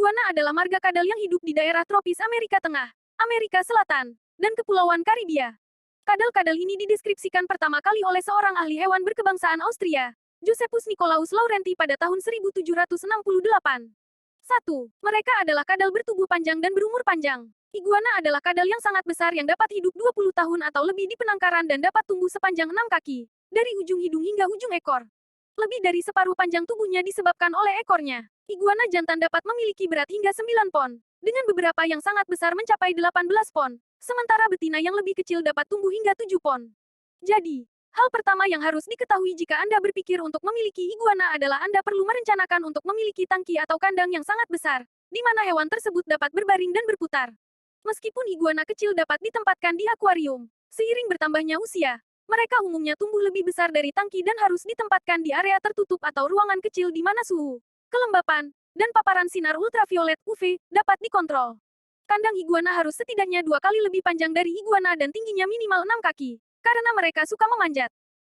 Iguana adalah marga kadal yang hidup di daerah tropis Amerika Tengah, Amerika Selatan, dan Kepulauan Karibia. Kadal-kadal ini dideskripsikan pertama kali oleh seorang ahli hewan berkebangsaan Austria, Josephus Nicolaus Laurenti pada tahun 1768. 1. Mereka adalah kadal bertubuh panjang dan berumur panjang. Iguana adalah kadal yang sangat besar yang dapat hidup 20 tahun atau lebih di penangkaran dan dapat tumbuh sepanjang 6 kaki, dari ujung hidung hingga ujung ekor. Lebih dari separuh panjang tubuhnya disebabkan oleh ekornya. Iguana jantan dapat memiliki berat hingga 9 pon, dengan beberapa yang sangat besar mencapai 18 pon, sementara betina yang lebih kecil dapat tumbuh hingga 7 pon. Jadi, hal pertama yang harus diketahui jika Anda berpikir untuk memiliki iguana adalah Anda perlu merencanakan untuk memiliki tangki atau kandang yang sangat besar, di mana hewan tersebut dapat berbaring dan berputar. Meskipun iguana kecil dapat ditempatkan di akuarium, seiring bertambahnya usia, mereka umumnya tumbuh lebih besar dari tangki dan harus ditempatkan di area tertutup atau ruangan kecil di mana suhu, kelembapan, dan paparan sinar ultraviolet UV dapat dikontrol. Kandang iguana harus setidaknya 2 kali lebih panjang dari iguana dan tingginya minimal 6 kaki, karena mereka suka memanjat.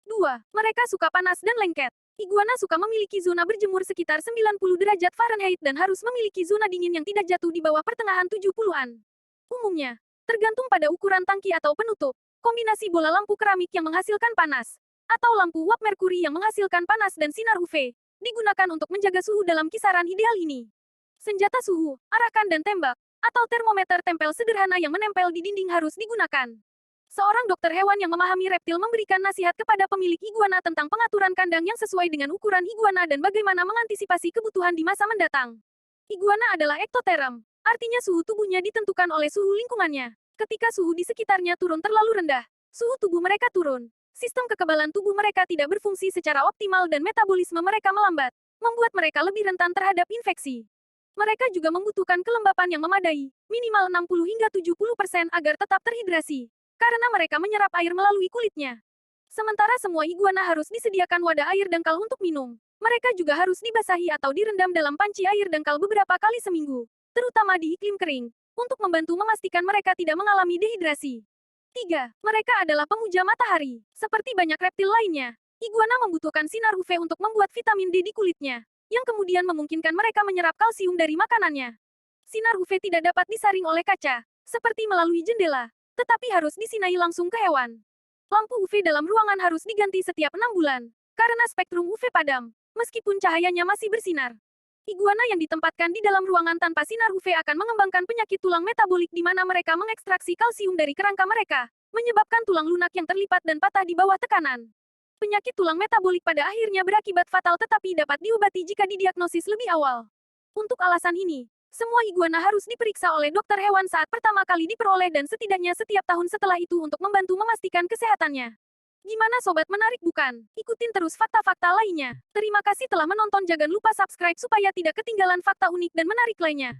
2. Mereka suka panas dan lengket. Iguana suka memiliki zona berjemur sekitar 90 derajat Fahrenheit dan harus memiliki zona dingin yang tidak jatuh di bawah pertengahan 70-an. Umumnya, tergantung pada ukuran tangki atau penutup, kombinasi bola lampu keramik yang menghasilkan panas, atau lampu uap merkuri yang menghasilkan panas dan sinar UV, digunakan untuk menjaga suhu dalam kisaran ideal ini. Senjata suhu, arakan dan tembak, atau termometer tempel sederhana yang menempel di dinding harus digunakan. Seorang dokter hewan yang memahami reptil memberikan nasihat kepada pemilik iguana tentang pengaturan kandang yang sesuai dengan ukuran iguana dan bagaimana mengantisipasi kebutuhan di masa mendatang. Iguana adalah ektoterm, artinya suhu tubuhnya ditentukan oleh suhu lingkungannya. Ketika suhu di sekitarnya turun terlalu rendah, suhu tubuh mereka turun. Sistem kekebalan tubuh mereka tidak berfungsi secara optimal dan metabolisme mereka melambat, membuat mereka lebih rentan terhadap infeksi. Mereka juga membutuhkan kelembapan yang memadai, minimal 60 hingga 70% agar tetap terhidrasi, karena mereka menyerap air melalui kulitnya. Sementara semua iguana harus disediakan wadah air dangkal untuk minum. Mereka juga harus dibasahi atau direndam dalam panci air dangkal beberapa kali seminggu, terutama di iklim kering, untuk membantu memastikan mereka tidak mengalami dehidrasi. 3. Mereka adalah pemuja matahari. Seperti banyak reptil lainnya, iguana membutuhkan sinar UV untuk membuat vitamin D di kulitnya, yang kemudian memungkinkan mereka menyerap kalsium dari makanannya. Sinar UV tidak dapat disaring oleh kaca, seperti melalui jendela, tetapi harus disinai langsung ke hewan. Lampu UV dalam ruangan harus diganti setiap 6 bulan, karena spektrum UV padam, meskipun cahayanya masih bersinar. Iguana yang ditempatkan di dalam ruangan tanpa sinar UV akan mengembangkan penyakit tulang metabolik di mana mereka mengekstraksi kalsium dari kerangka mereka, menyebabkan tulang lunak yang terlipat dan patah di bawah tekanan. Penyakit tulang metabolik pada akhirnya berakibat fatal tetapi dapat diobati jika didiagnosis lebih awal. Untuk alasan ini, semua iguana harus diperiksa oleh dokter hewan saat pertama kali diperoleh dan setidaknya setiap tahun setelah itu untuk membantu memastikan kesehatannya. Gimana sobat menarik bukan? Ikutin terus fakta-fakta lainnya. Terima kasih telah menonton, jangan lupa subscribe supaya tidak ketinggalan fakta unik dan menarik lainnya.